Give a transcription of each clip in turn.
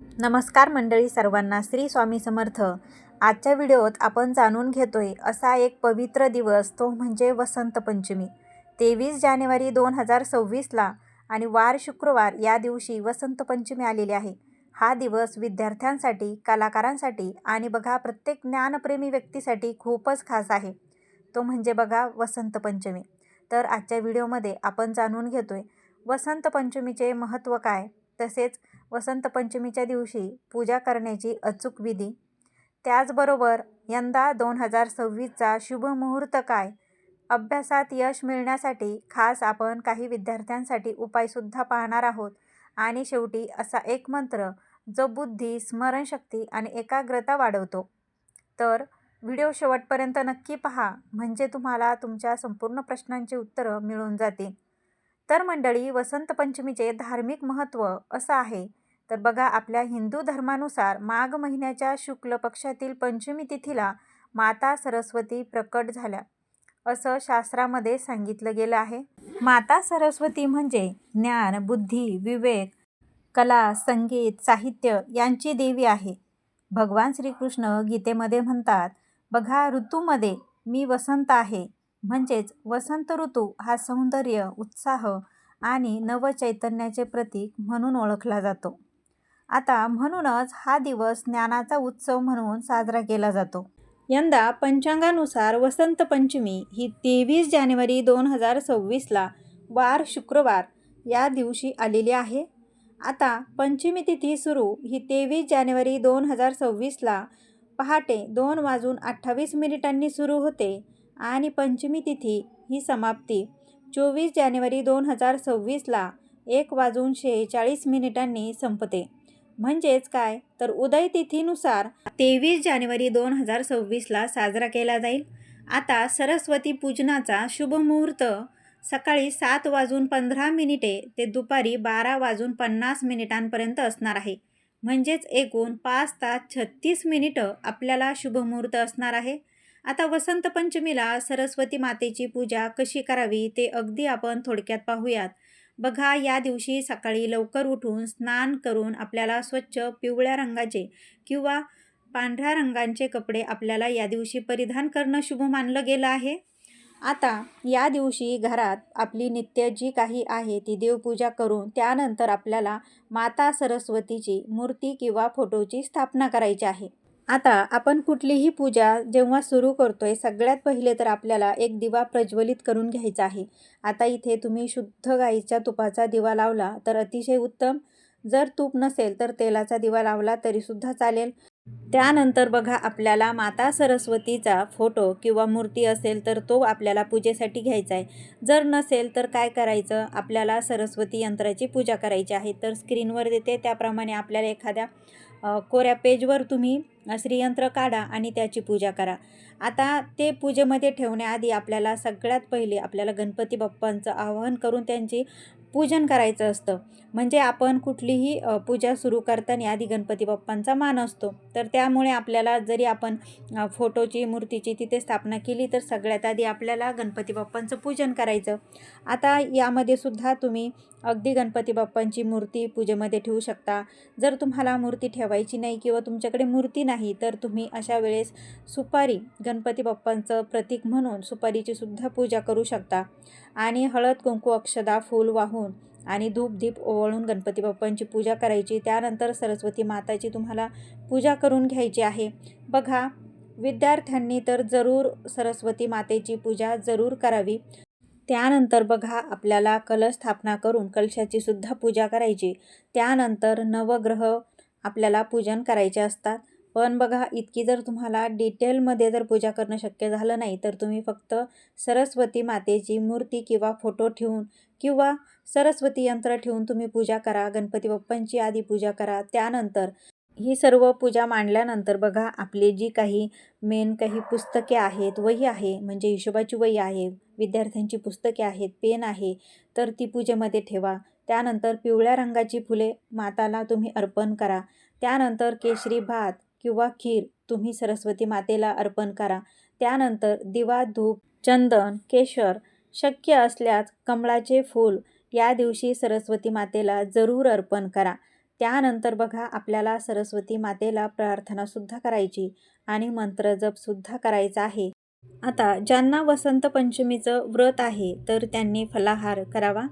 नमस्कार मंडळी सर्वांना, श्री स्वामी समर्थ. आजच्या व्हिडिओत आपण जाणून घेतोय असा एक पवित्र दिवस, तो म्हणजे वसंत पंचमी. 23 जानेवारी 2026ला आणि वार शुक्रवार या दिवशी वसंत पंचमी आलेली आहे. हा दिवस विद्यार्थ्यांसाठी, कलाकारांसाठी आणि बघा प्रत्येक ज्ञानप्रेमी व्यक्तीसाठी खूपच खास आहे. तो म्हणजे बघा वसंत पंचमी. तर आजच्या व्हिडिओमध्ये आपण जाणून घेतोय वसंत पंचमीचे महत्त्व काय, तसेच वसंत पंचमीच्या दिवशी पूजा करण्याची अचूक विधी. त्याचबरोबर यंदा 2026चा शुभ मुहूर्त काय, अभ्यासात यश मिळण्यासाठी खास आपण काही विद्यार्थ्यांसाठी उपायसुद्धा पाहणार आहोत. आणि शेवटी असा एक मंत्र जो बुद्धी, स्मरणशक्ती आणि एकाग्रता वाढवतो. तर व्हिडिओ शेवटपर्यंत नक्की पहा, म्हणजे तुम्हाला तुमच्या संपूर्ण प्रश्नांची उत्तरं मिळून जातील. तर मंडळी, वसंत पंचमीचे धार्मिक महत्त्व असं आहे. तर बघा, आपल्या हिंदू धर्मानुसार माघ महिन्याच्या शुक्ल पक्षातील पंचमी तिथीला माता सरस्वती प्रकट झाल्या असं शास्त्रामध्ये सांगितलं गेलं आहे. माता सरस्वती म्हणजे ज्ञान, बुद्धी, विवेक, कला, संगीत, साहित्य यांची देवी आहे. भगवान श्रीकृष्ण गीतेमध्ये म्हणतात, बघा ऋतूमध्ये मी वसंत आहे. म्हणजेच वसंत ऋतू हा सौंदर्य, उत्साह आणि नवचैतन्याचे प्रतीक म्हणून ओळखला जातो. आता म्हणूनच हा दिवस ज्ञानाचा उत्सव म्हणून साजरा केला जातो. यंदा पंचांगानुसार वसंत पंचमी ही 23 जानेवारी 2026ला वार शुक्रवार या दिवशी आलेली आहे. आता पंचमी तिथी सुरू ही 23 जानेवारी 2026ला पहाटे 2:28 सुरू होते आणि पंचमी तिथी ही समाप्ती 24 जानेवारी 2026ला 1:46 संपते. म्हणजेच काय, तर उदय तिथीनुसार 23 जानेवारी 2026ला साजरा केला जाईल. आता सरस्वती पूजनाचा शुभ मुहूर्त सकाळी 7:15 ते दुपारी 12:50 असणार आहे. म्हणजेच एकूण 5 तास 36 मिनिटं आपल्याला शुभ मुहूर्त असणार आहे. आता वसंत पंचमीला सरस्वती मातेची पूजा कशी करावी ते अगदी आपण थोडक्यात पाहूयात. बघा, या दिवशी सकाळी लवकर उठून स्नान करून आपल्याला स्वच्छ पिवळ्या रंगाचे किंवा पांढऱ्या रंगाचे कपडे आपल्याला या दिवशी परिधान करणं शुभ मानलं गेलं आहे. आता या दिवशी घरात आपली नित्य जी काही आहे ती देवपूजा करून त्यानंतर आपल्याला माता सरस्वतीची मूर्ती किंवा फोटोची स्थापना करायची आहे. आता आपण कुठलीही पूजा जेव्हा सुरू करतोय, सगळ्यात पहिले तर आपल्याला एक दिवा प्रज्वलित करून घ्यायचा आहे. आता इथे तुम्ही शुद्ध गाईच्या तुपाचा दिवा लावला तर अतिशय उत्तम. जर तूप नसेल तर तेलाचा दिवा लावला तरीसुद्धा चालेल. त्यानंतर बघा, आपल्याला माता सरस्वतीचा फोटो किंवा मूर्ती असेल तर तो आपल्याला पूजेसाठी घ्यायचा आहे. जर नसेल तर काय करायचं, आपल्याला सरस्वती यंत्राची पूजा करायची आहे. तर स्क्रीनवर देते त्याप्रमाणे आपल्याला एखाद्या कोऱ्या पेजवर तुम्ही श्रीयंत्र काढा आणि त्याची पूजा करा. आता ते पूजेमध्ये ठेवण्याआधी आपल्याला सगळ्यात पहिले आपल्याला गणपती बाप्पांचं आवाहन करून त्यांची पूजन करायचं असतं. म्हणजे आपण कुठलीही पूजा सुरू करताना आधी गणपती बाप्पांचा मान असतो. तर त्यामुळे आपल्याला जरी आपण फोटोची, मूर्तीची तिथे स्थापना केली तर सगळ्यात आधी आपल्याला गणपती बाप्पांचं पूजन करायचं. आता यामध्ये सुद्धा तुम्ही अगदी गणपती बाप्पांची मूर्ती पूजेमध्ये ठेवू शकता. जर तुम्हाला मूर्ती ठेवायची नाही किंवा तुमच्याकडे मूर्ती नाही तर तुम्ही अशा वेळेस सुपारी, गणपती बाप्पांचं प्रतीक म्हणून सुपारीची सुद्धा पूजा करू शकता. आणि हळद, कुंकू, अक्षदा, फूल वाहून आणि धूप दीप ओवाळून गणपती बाप्पांची पूजा करायची. त्यानंतर सरस्वती माताची तुम्हाला पूजा करून घ्यायची आहे. बघा, विद्यार्थ्यांनी तर जरूर सरस्वती मातेची पूजा जरूर करावी. त्यानंतर बघा, आपल्याला कलश स्थापना करून कलशाची सुद्धा पूजा करायची. त्यानंतर नवग्रह आपल्याला पूजन करायचे असतात. पण बघा, इतकी जर तुम्हाला डिटेलमध्ये जर पूजा करणं शक्य झालं नाही तर तुम्ही फक्त सरस्वती मातेची मूर्ती किंवा फोटो ठेवून किंवा सरस्वती यंत्र ठेवून तुम्ही पूजा करा. गणपती बाप्पांची आधी पूजा करा. त्यानंतर ही सर्व पूजा मांडल्यानंतर बघा, आपली जी काही काही पुस्तके आहेत, वही आहे म्हणजे हिशोबाची वही आहे, विद्यार्थ्यांची पुस्तके आहेत, पेन आहे, तर ती पूजेमध्ये ठेवा. त्यानंतर पिवळ्या रंगाची फुले माताला तुम्ही अर्पण करा. त्यानंतर केशरी भात किंवा खीर तुम्ही सरस्वती मातेला अर्पण करा. त्यानंतर दिवा, धूप, चंदन, केशर, शक्य असल्यास कमळाचे फूल या दिवशी सरस्वती मातेला जरूर अर्पण करा. त्यानंतर बघा आपल्याला सरस्वती मातेला प्रार्थनासुद्धा करायची आणि मंत्रजपसुद्धा करायचा आहे. आता ज्यांना वसंत पंचमीचं व्रत आहे तर त्यांनी फलाहार करावा.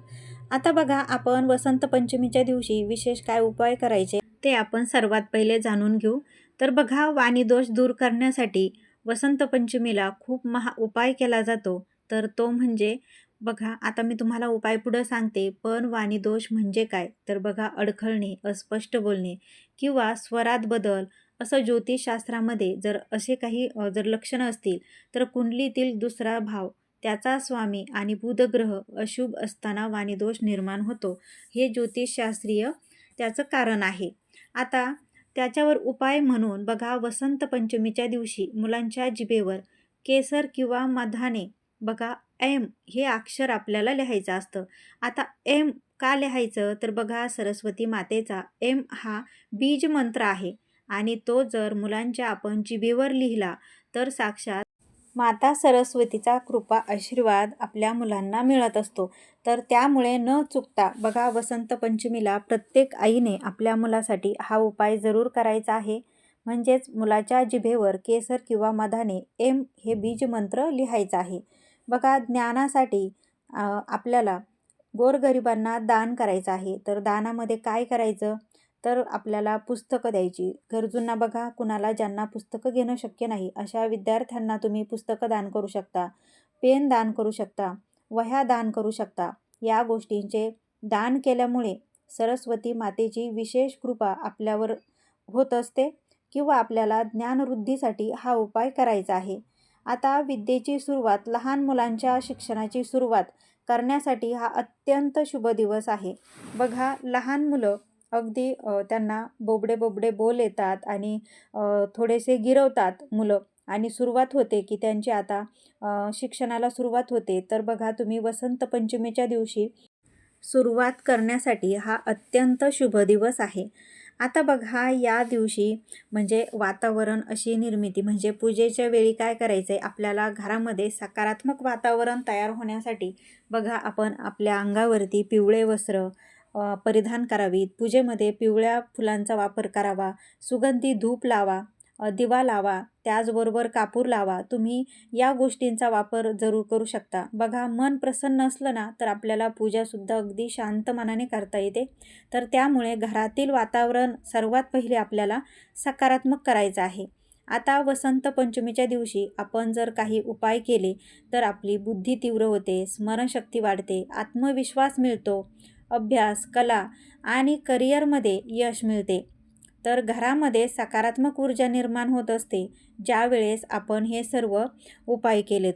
आता बघा आपण वसंत पंचमीच्या दिवशी विशेष काय उपाय करायचे ते आपण सर्वात पहिले जाणून घेऊ. तर बघा वाणीदोष दूर करण्यासाठी वसंत पंचमीला खूप उपाय केला जातो. तर तो म्हणजे बघा आता मी तुम्हाला उपाय पुढं सांगते, पण वाणीदोष म्हणजे काय? तर बघा अडखळणे, अस्पष्ट बोलणे किंवा स्वरात बदल असं ज्योतिषशास्त्रामध्ये जर असे काही जर लक्षणं असतील तर कुंडलीतील दुसरा भाव त्याचा स्वामी आणि बुधग्रह अशुभ असताना वाणीदोष निर्माण होतो. हे ज्योतिषशास्त्रीय त्याचं कारण आहे. आता त्याच्यावर उपाय म्हणून बघा वसंत पंचमीच्या दिवशी मुलांच्या जिभेवर केसर किंवा मधाने बघा एम हे अक्षर आपल्याला लिहायचं असतं. आता एम का लिहायचं तर बघा सरस्वती मातेचा एम हा बीज मंत्र आहे आणि तो जर मुलांच्या आपण जिभेवर लिहिला तर साक्षात माता सरस्वतीचा कृपा आशीर्वाद आपल्या मुलांना मिळत असतो. तर त्यामुळे न चुकता बघा वसंत पंचमीला प्रत्येक आईने आपल्या मुलासाठी हा उपाय जरूर करायचा आहे. म्हणजेच मुलाच्या जिभेवर केसर किंवा मधाने एम हे बीज मंत्र लिहायचं आहे. बघा ज्ञानासाठी आपल्याला गोरगरिबांना दान करायचं आहे. तर दानामध्ये काय करायचं तर आपल्याला पुस्तकं द्यायची. गरजूंना बघा कुणाला ज्यांना पुस्तकं घेणं शक्य नाही अशा विद्यार्थ्यांना तुम्ही पुस्तकं दान करू शकता, पेन दान करू शकता, वह्या दान करू शकता. या गोष्टींचे दान केल्यामुळे सरस्वती मातेची विशेष कृपा आपल्यावर होत असते किंवा आपल्याला ज्ञानवृद्धीसाठी हा उपाय करायचा आहे. आता विद्येची सुरुवात लहान मुलांच्या शिक्षणाची सुरुवात करण्यासाठी हा अत्यंत शुभ दिवस आहे. बघा लहान मुलं अगदी त्यांना बोबडे बोबडे बोल येतात आणि थोडेसे गिरवतात मुलं आणि सुरुवात होते की त्यांची आता शिक्षणाला सुरुवात होते. तर बघा तुम्ही वसंत पंचमीच्या दिवशी सुरुवात करण्यासाठी हा अत्यंत शुभ दिवस आहे. आता बघा या दिवशी म्हणजे वातावरण अशी निर्मिती म्हणजे पूजेच्या वेळी काय करायचं आहे आपल्याला घरामध्ये सकारात्मक वातावरण तयार होण्यासाठी बघा आपण आपल्या अंगावरती पिवळे वस्त्र परिधान करावीत. पूजेमध्ये पिवळ्या फुलांचा वापर करावा, सुगंधी धूप लावा, दिवा लावा, त्याचबरोबर कापूर लावा. तुम्ही या गोष्टींचा वापर जरूर करू शकता. बघा मन प्रसन्न असलं ना तर आपल्याला पूजासुद्धा अगदी शांत मनाने करता येते. तर त्यामुळे घरातील वातावरण सर्वात पहिले आपल्याला सकारात्मक करायचं आहे. आता वसंत पंचमीच्या दिवशी आपण जर काही उपाय केले तर आपली बुद्धी तीव्र होते, स्मरणशक्ती वाढते, आत्मविश्वास मिळतो, अभ्यास, कला आणि करिअरमध्ये यश मिळते. तर घरामध्ये सकारात्मक ऊर्जा निर्माण होत असते ज्यावेळेस आपण हे सर्व उपाय केले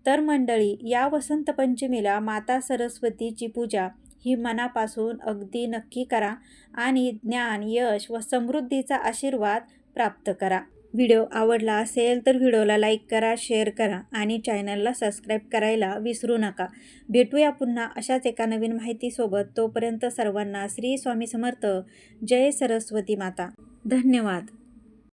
तर मंडळी या वसंत पंचमीला माता सरस्वतीची पूजा ही मनापासून अगदी नक्की करा आणि ज्ञान, यश व समृद्धीचा आशीर्वाद प्राप्त करा. व्हिडिओ आवडला असेल तर व्हिडिओला लाईक करा, शेअर करा आणि चॅनलला सबस्क्राईब करायला विसरू नका. भेटूया पुन्हा अशाच एका नवीन माहितीसोबत. तोपर्यंत सर्वांना श्री स्वामी समर्थ. जय सरस्वती माता. धन्यवाद.